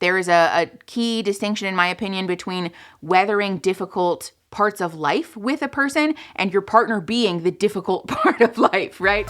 There is a key distinction, in my opinion, between weathering difficult parts of life with a person and your partner being the difficult part of life, right?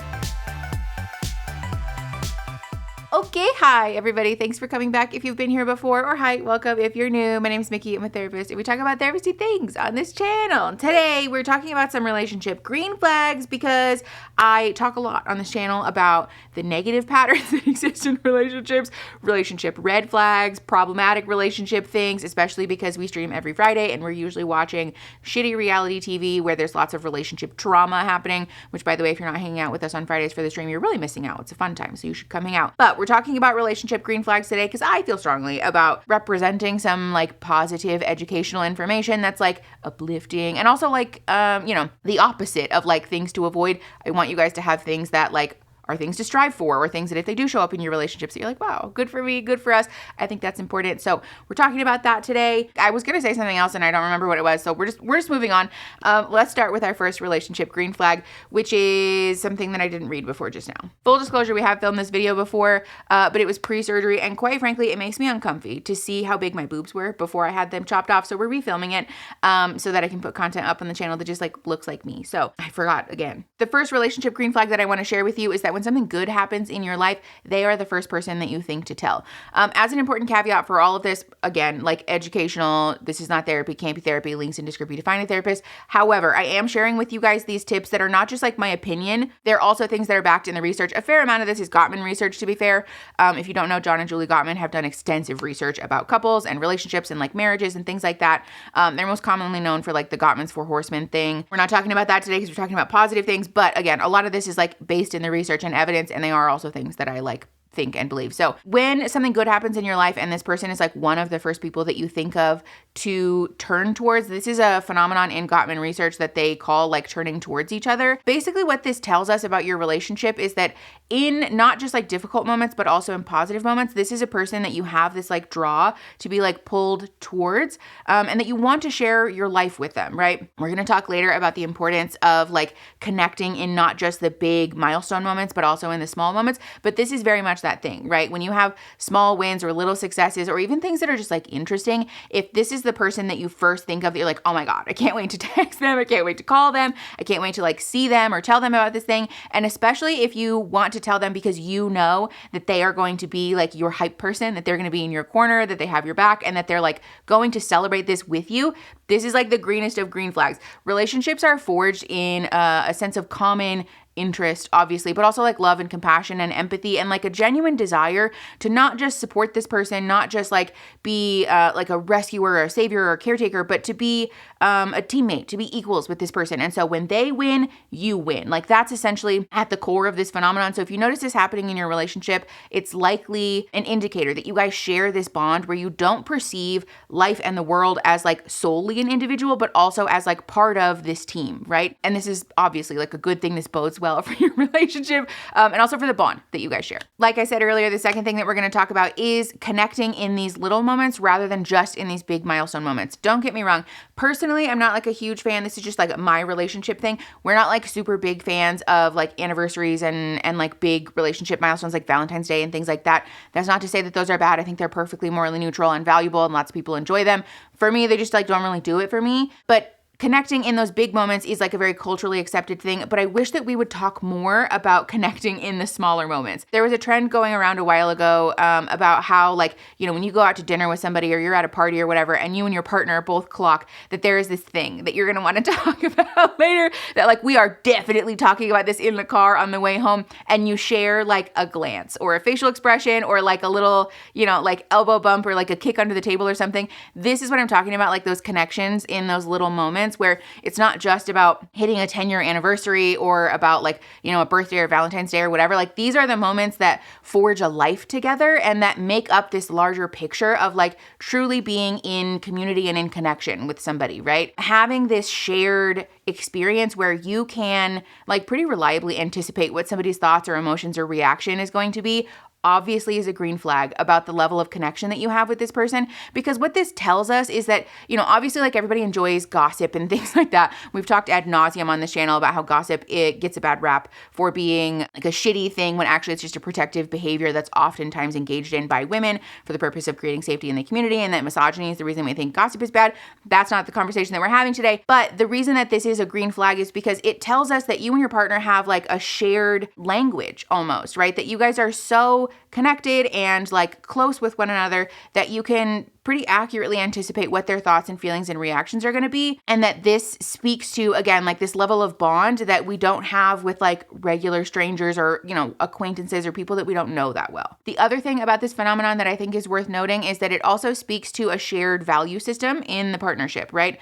Okay, hi everybody. Thanks for coming back if you've been here before, or hi, welcome if you're new. My name is Mickey. I'm a therapist, and we talk about therapy things on this channel. Today, we're talking about some relationship green flags because I talk a lot on this channel about the negative patterns that exist in relationships, relationship red flags, problematic relationship things, especially because we stream every Friday and we're usually watching shitty reality TV where there's lots of relationship trauma happening, which, by the way, if you're not hanging out with us on Fridays for the stream, you're really missing out. It's a fun time, so you should come hang out. But we're talking about relationship green flags today because I feel strongly about representing some like positive educational information that's like uplifting and also like, the opposite of like things to avoid. I want you guys to have things that like are things to strive for, or things that if they do show up in your relationships, that you're like, wow, good for me, good for us. I think that's important. So we're talking about that today. I was gonna say something else and I don't remember what it was. So we're just moving on. Let's start with our first relationship green flag, which is something that I didn't read before just now. Full disclosure, we have filmed this video before, but it was pre-surgery, and quite frankly, it makes me uncomfy to see how big my boobs were before I had them chopped off. So we're refilming it so that I can put content up on the channel that just like looks like me. So I forgot again. The first relationship green flag that I want to share with you is that when something good happens in your life, they are the first person that you think to tell. As an important caveat for all of this, again, like educational, this is not therapy, can't be therapy, links in description to find a therapist. However, I am sharing with you guys these tips that are not just like my opinion. They're also things that are backed in the research. A fair amount of this is Gottman research, to be fair. If you don't know, John and Julie Gottman have done extensive research about couples and relationships and like marriages and things like that. They're most commonly known for like the Gottman's Four Horsemen thing. We're not talking about that today because we're talking about positive things. But again, a lot of this is like based in the research and evidence, and they are also things that I like think and believe. So when something good happens in your life and this person is like one of the first people that you think of to turn towards, this is a phenomenon in Gottman research that they call like turning towards each other. Basically what this tells us about your relationship is that in not just like difficult moments, but also in positive moments, this is a person that you have this like draw to be like pulled towards, and that you want to share your life with them, right? We're going to talk later about the importance of like connecting in not just the big milestone moments, but also in the small moments. But this is very much that thing, right? When you have small wins or little successes or even things that are just like interesting, if this is the person that you first think of, that you're like, oh my God, I can't wait to text them. I can't wait to call them. I can't wait to like see them or tell them about this thing. And especially if you want to tell them because you know that they are going to be like your hype person, that they're going to be in your corner, that they have your back, and that they're like going to celebrate this with you. This is like the greenest of green flags. Relationships are forged in a sense of common interest, obviously, but also like love and compassion and empathy and like a genuine desire to not just support this person, not just like be like a rescuer or a savior or a caretaker, but to be a teammate, to be equals with this person. And so when they win, you win. Like that's essentially at the core of this phenomenon. So if you notice this happening in your relationship, it's likely an indicator that you guys share this bond where you don't perceive life and the world as like solely an individual, but also as like part of this team, right? And this is obviously like a good thing. This bodes well for your relationship and also for the bond that you guys share. Like I said earlier, the second thing that we're going to talk about is connecting in these little moments rather than just in these big milestone moments. Don't get me wrong. Personally, I'm not like a huge fan. This is just like my relationship thing. We're not like super big fans of like anniversaries and like big relationship milestones like Valentine's Day and things like that. That's not to say that those are bad. I think they're perfectly morally neutral and valuable and lots of people enjoy them. For me, they just like don't really do it for me. But connecting in those big moments is like a very culturally accepted thing, but I wish that we would talk more about connecting in the smaller moments. There was a trend going around a while ago about how like, when you go out to dinner with somebody or you're at a party or whatever, and you and your partner both clock that there is this thing that you're going to want to talk about later, that like we are definitely talking about this in the car on the way home, and you share like a glance or a facial expression or like a little, like elbow bump or like a kick under the table or something. This is what I'm talking about, like those connections in those little moments where it's not just about hitting a 10-year anniversary or about like, a birthday or Valentine's Day or whatever. Like these are the moments that forge a life together and that make up this larger picture of like truly being in community and in connection with somebody, right? Having this shared experience where you can like pretty reliably anticipate what somebody's thoughts or emotions or reaction is going to be obviously is a green flag about the level of connection that you have with this person. Because what this tells us is that, obviously like everybody enjoys gossip and things like that. We've talked ad nauseum on this channel about how gossip, it gets a bad rap for being like a shitty thing when actually it's just a protective behavior that's oftentimes engaged in by women for the purpose of creating safety in the community, and that misogyny is the reason we think gossip is bad. That's not the conversation that we're having today. But the reason that this is a green flag is because it tells us that you and your partner have like a shared language almost, right? That you guys are so connected and like close with one another that you can pretty accurately anticipate what their thoughts and feelings and reactions are going to be. And that this speaks to, again, like this level of bond that we don't have with like regular strangers or, acquaintances or people that we don't know that well. The other thing about this phenomenon that I think is worth noting is that it also speaks to a shared value system in the partnership, right?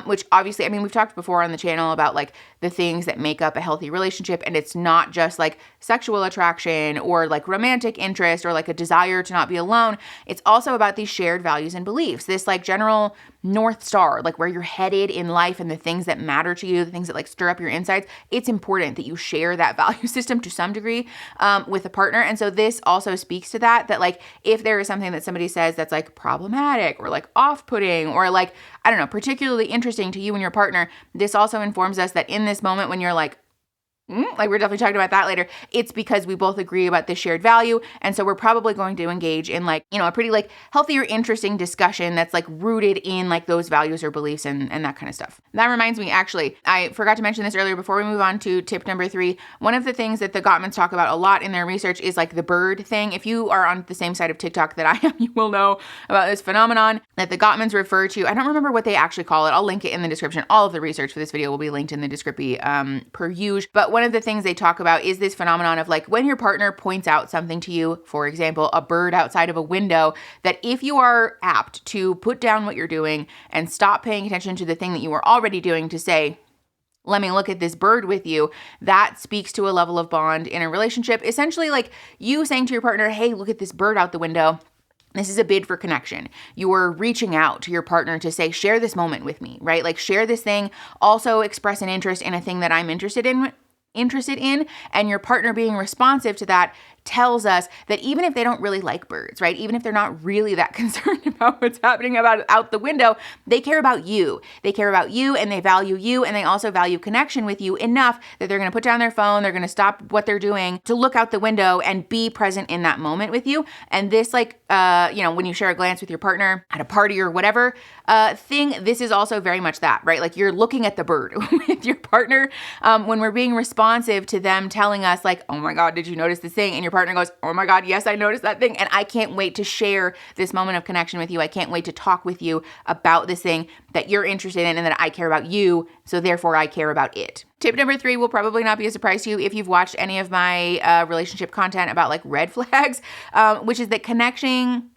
Which obviously, we've talked before on the channel about like the things that make up a healthy relationship. And it's not just like sexual attraction or like romantic interest or like a desire to not be alone. It's also about these shared values and beliefs, this like general North Star, like where you're headed in life and the things that matter to you, the things that like stir up your insides. It's important that you share that value system to some degree with a partner. And so this also speaks to that like if there is something that somebody says that's like problematic or like off-putting or like, I don't know, particularly interesting to you and your partner, this also informs us that in this moment when you're like we're definitely talking about that later, it's because we both agree about this shared value. And so we're probably going to engage in like, a pretty like healthy or interesting discussion that's like rooted in like those values or beliefs and that kind of stuff. That reminds me, actually, I forgot to mention this earlier before we move on to tip number 3. One of the things that the Gottmans talk about a lot in their research is like the bird thing. If you are on the same side of TikTok that I am, you will know about this phenomenon that the Gottmans refer to. I don't remember what they actually call it. I'll link it in the description. All of the research for this video will be linked in the description per usual. But one of the things they talk about is this phenomenon of like when your partner points out something to you, for example, a bird outside of a window, that if you are apt to put down what you're doing and stop paying attention to the thing that you were already doing to say, let me look at this bird with you, that speaks to a level of bond in a relationship. Essentially like you saying to your partner, hey, look at this bird out the window. This is a bid for connection. You are reaching out to your partner to say, share this moment with me, right? Like share this thing, also express an interest in a thing that I'm interested in, and your partner being responsive to that tells us that even if they don't really like birds, right? Even if they're not really that concerned about what's happening out the window, they care about you. They care about you and they value you, and they also value connection with you enough that they're going to put down their phone, they're going to stop what they're doing to look out the window and be present in that moment with you. And this like, when you share a glance with your partner at a party or whatever thing, this is also very much that, right? Like you're looking at the bird with your partner when we're being responsive to them telling us like, oh my God, did you notice this thing? And your partner goes, oh my God, yes, I noticed that thing. And I can't wait to share this moment of connection with you. I can't wait to talk with you about this thing that you're interested in and that I care about you. So therefore I care about it. Tip number 3 will probably not be a surprise to you if you've watched any of my relationship content about like red flags, which is that connecting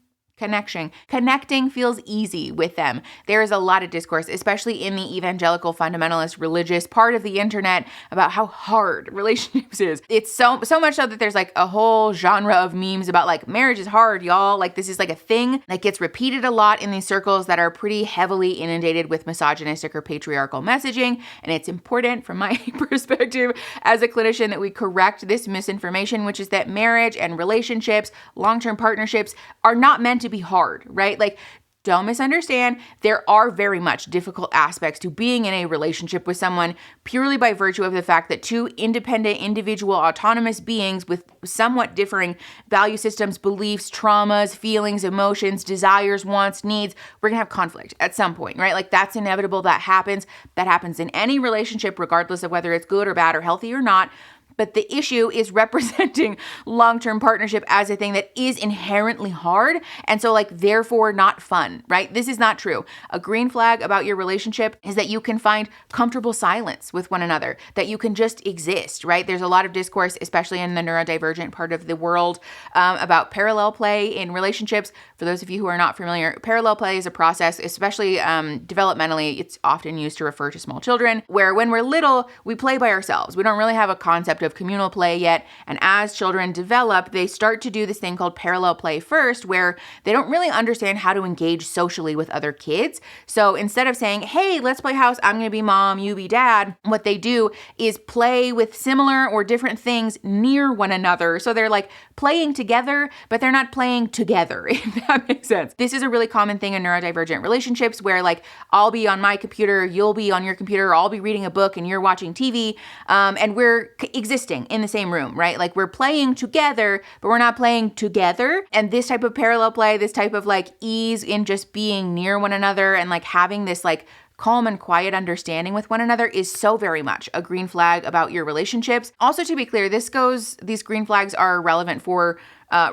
feels easy with them. There is a lot of discourse, especially in the evangelical fundamentalist religious part of the internet, about how hard relationships is. It's so much so that there's like a whole genre of memes about like marriage is hard, y'all. Like this is like a thing that gets repeated a lot in these circles that are pretty heavily inundated with misogynistic or patriarchal messaging. And it's important from my perspective as a clinician that we correct this misinformation, which is that marriage and relationships, long-term partnerships are not meant to be hard, right? Like, don't misunderstand. There are very much difficult aspects to being in a relationship with someone purely by virtue of the fact that two independent, individual, autonomous beings with somewhat differing value systems, beliefs, traumas, feelings, emotions, desires, wants, needs, we're gonna have conflict at some point, right? Like that's inevitable. That happens. That happens in any relationship, regardless of whether it's good or bad or healthy or not. But the issue is representing long-term partnership as a thing that is inherently hard and so like therefore not fun, right? This is not true. A green flag about your relationship is that you can find comfortable silence with one another, that you can just exist, right? There's a lot of discourse, especially in the neurodivergent part of the world, about parallel play in relationships. For those of you who are not familiar, parallel play is a process, especially developmentally, it's often used to refer to small children, where when we're little, we play by ourselves. We don't really have a concept concept of communal play yet. And as children develop, they start to do this thing called parallel play first, where they don't really understand how to engage socially with other kids. So instead of saying, hey, let's play house, I'm going to be mom, you be dad, what they do is play with similar or different things near one another. So they're like playing together, but they're not playing together, if that makes sense. This is a really common thing in neurodivergent relationships where like I'll be on my computer, you'll be on your computer, or I'll be reading a book and you're watching TV, and we're existing in the same room, right? Like we're playing together, but we're not playing together. And this type of parallel play, this type of like ease in just being near one another and like having this like calm and quiet understanding with one another is so very much a green flag about your relationships. Also, to be clear, these green flags are relevant for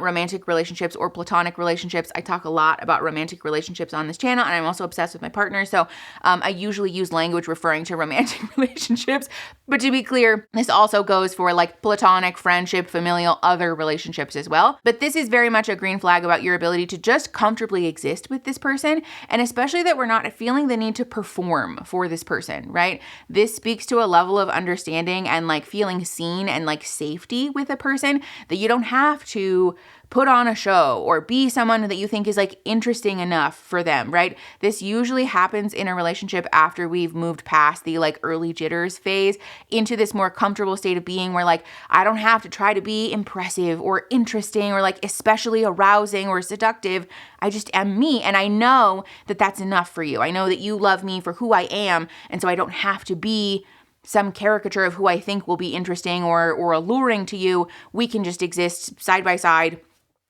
romantic relationships or platonic relationships. I talk a lot about romantic relationships on this channel, and I'm also obsessed with my partner. So I usually use language referring to romantic relationships. But to be clear, this also goes for like platonic, friendship, familial, other relationships as well. But this is very much a green flag about your ability to just comfortably exist with this person. And especially that we're not feeling the need to perform for this person, right? This speaks to a level of understanding and like feeling seen and like safety with a person that you don't have to put on a show or be someone that you think is like interesting enough for them, right? This usually happens in a relationship after we've moved past the like early jitters phase into this more comfortable state of being where like I don't have to try to be impressive or interesting or like especially arousing or seductive. I just am me, and I know that that's enough for you. I know that you love me for who I am, and so I don't have to be some caricature of who I think will be interesting or alluring to you. We can just exist side by side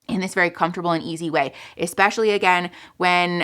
in this very comfortable and easy way, especially again, when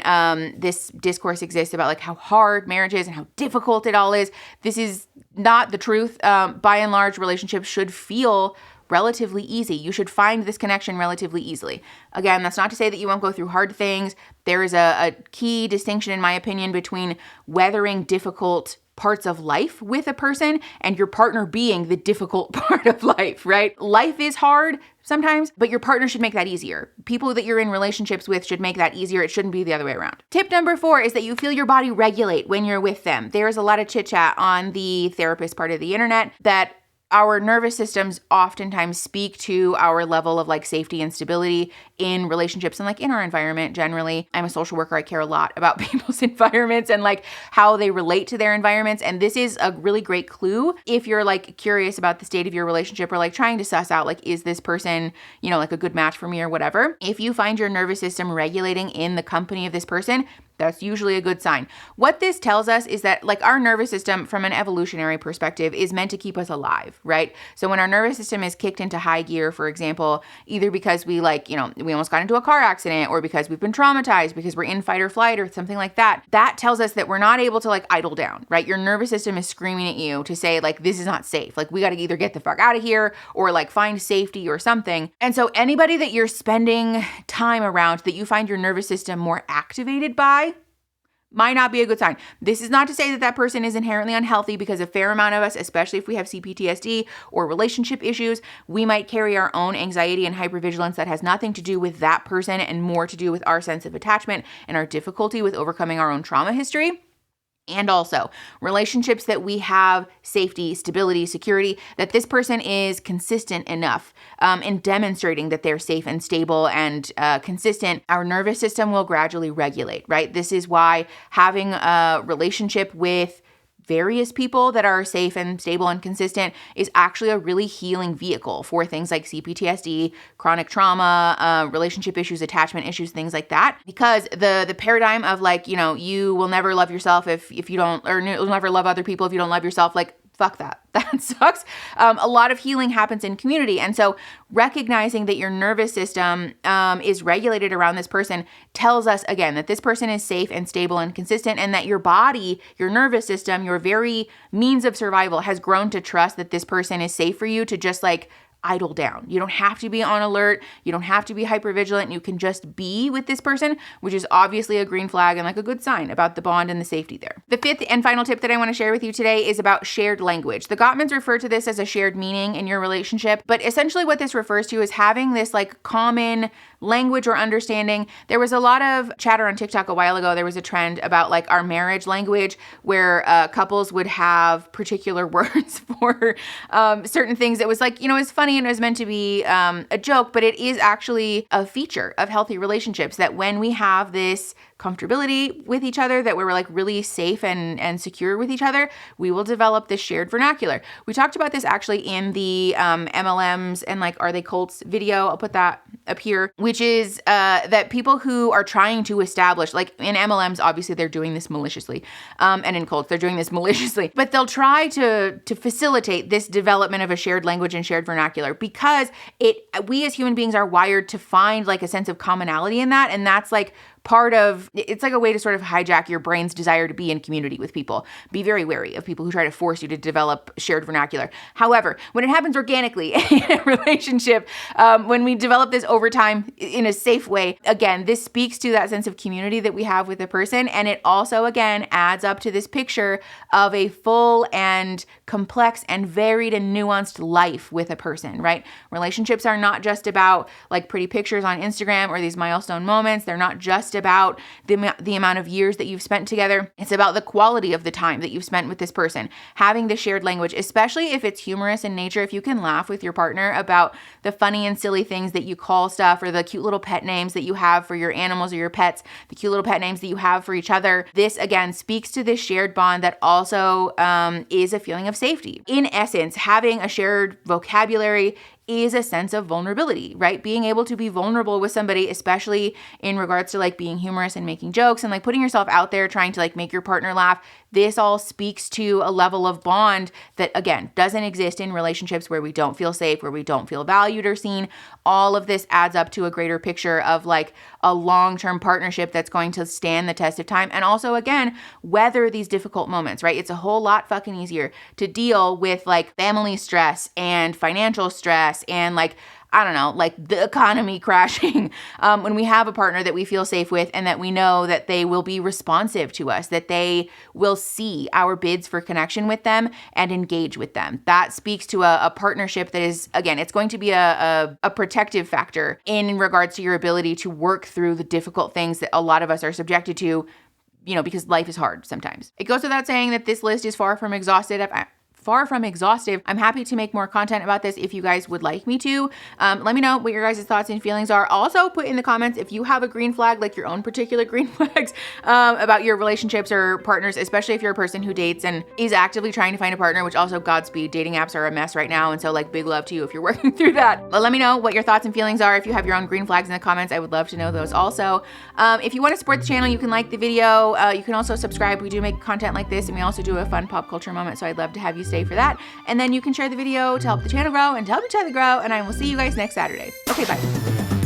this discourse exists about like how hard marriage is and how difficult it all is. This is not the truth. By and large, relationships should feel relatively easy. You should find this connection relatively easily. Again, that's not to say that you won't go through hard things. There is a key distinction, in my opinion, between weathering difficult parts of life with a person and your partner being the difficult part of life, right? Life is hard sometimes, but your partner should make that easier. People that you're in relationships with should make that easier. It shouldn't be the other way around. Tip number 4 is that you feel your body regulate when you're with them. There's a lot of chit chat on the therapist part of the internet that our nervous systems oftentimes speak to our level of like safety and stability in relationships and like in our environment generally. I'm a social worker. I care a lot about people's environments and like how they relate to their environments. And this is a really great clue if you're like curious about the state of your relationship or like trying to suss out like, is this person, you know, like a good match for me or whatever. If you find your nervous system regulating in the company of this person, that's usually a good sign. What this tells us is that like our nervous system from an evolutionary perspective is meant to keep us alive, right? So when our nervous system is kicked into high gear, for example, either because we like, you know, we almost got into a car accident or because we've been traumatized because we're in fight or flight or something like that, that tells us that we're not able to like idle down, right? Your nervous system is screaming at you to say like, this is not safe. Like we got to either get the fuck out of here or like find safety or something. And so anybody that you're spending time around that you find your nervous system more activated by might not be a good sign. This is not to say that that person is inherently unhealthy, because a fair amount of us, especially if we have CPTSD or relationship issues, we might carry our own anxiety and hypervigilance that has nothing to do with that person and more to do with our sense of attachment and our difficulty with overcoming our own trauma history. And also relationships that we have safety, stability, security, that this person is consistent enough in demonstrating that they're safe and stable and consistent, our nervous system will gradually regulate, right? This is why having a relationship with various people that are safe and stable and consistent is actually a really healing vehicle for things like CPTSD, chronic trauma, relationship issues, attachment issues, things like that. Because the paradigm of like, you know, you will never love yourself if you don't, or you'll never love other people if you don't love yourself, like, fuck that. That sucks. A lot of healing happens in community. And so recognizing that your nervous system is regulated around this person tells us, again, that this person is safe and stable and consistent, and that your body, your nervous system, your very means of survival has grown to trust that this person is safe for you to just like idle down. You don't have to be on alert. You don't have to be hypervigilant. You can just be with this person, which is obviously a green flag and like a good sign about the bond and the safety there. The 5th and final tip that I want to share with you today is about shared language. The Gottmans refer to this as a shared meaning in your relationship, but essentially what this refers to is having this like common language or understanding. There was a lot of chatter on TikTok a while ago. There was a trend about like our marriage language where couples would have particular words for certain things. It was like, you know, it's funny and it was meant to be a joke, but it is actually a feature of healthy relationships that when we have this comfortability with each other, that we're like really safe and secure with each other, we will develop this shared vernacular. We talked about this actually in the MLMs and like, are they cults video? I'll put that up here, which is that people who are trying to establish, like in MLMs, obviously they're doing this maliciously, and in cults, they're doing this maliciously, but they'll try to facilitate this development of a shared language and shared vernacular because we as human beings are wired to find like a sense of commonality in that, and that's like part of, it's like a way to sort of hijack your brain's desire to be in community with people. Be very wary of people who try to force you to develop shared vernacular. However, when it happens organically in a relationship, when we develop this over time in a safe way, again, this speaks to that sense of community that we have with the person. And it also, again, adds up to this picture of a full and complex and varied and nuanced life with a person, right? Relationships are not just about like pretty pictures on Instagram or these milestone moments. They're not just about the amount of years that you've spent together. It's about the quality of the time that you've spent with this person. Having the shared language, especially if it's humorous in nature, if you can laugh with your partner about the funny and silly things that you call stuff or the cute little pet names that you have for your animals or your pets, the cute little pet names that you have for each other. This, again, speaks to this shared bond that also is a feeling of safety. In essence, having a shared vocabulary is a sense of vulnerability, right? Being able to be vulnerable with somebody, especially in regards to like being humorous and making jokes and like putting yourself out there, trying to like make your partner laugh. This all speaks to a level of bond that, again, doesn't exist in relationships where we don't feel safe, where we don't feel valued or seen. All of this adds up to a greater picture of like a long-term partnership that's going to stand the test of time. And also, again, weather these difficult moments, right? It's a whole lot fucking easier to deal with like family stress and financial stress and like, I don't know, like the economy crashing, when we have a partner that we feel safe with and that we know that they will be responsive to us, that they will see our bids for connection with them and engage with them. That speaks to a partnership that is, again, it's going to be a protective factor in regards to your ability to work through the difficult things that a lot of us are subjected to, you know, because life is hard sometimes. It goes without saying that this list is far from exhaustive. I'm happy to make more content about this if you guys would like me to. Let me know what your guys' thoughts and feelings are. Also put in the comments if you have a green flag, like your own particular green flags about your relationships or partners, especially if you're a person who dates and is actively trying to find a partner, which also Godspeed. Dating apps are a mess right now. And so like big love to you if you're working through that. But let me know what your thoughts and feelings are. If you have your own green flags in the comments, I would love to know those also. If you want to support the channel, you can like the video. You can also subscribe. We do make content like this and we also do a fun pop culture moment. So I'd love to have you stay for that. And then you can share the video to help the channel grow and to help each other grow. And I will see you guys next Saturday. Okay, bye.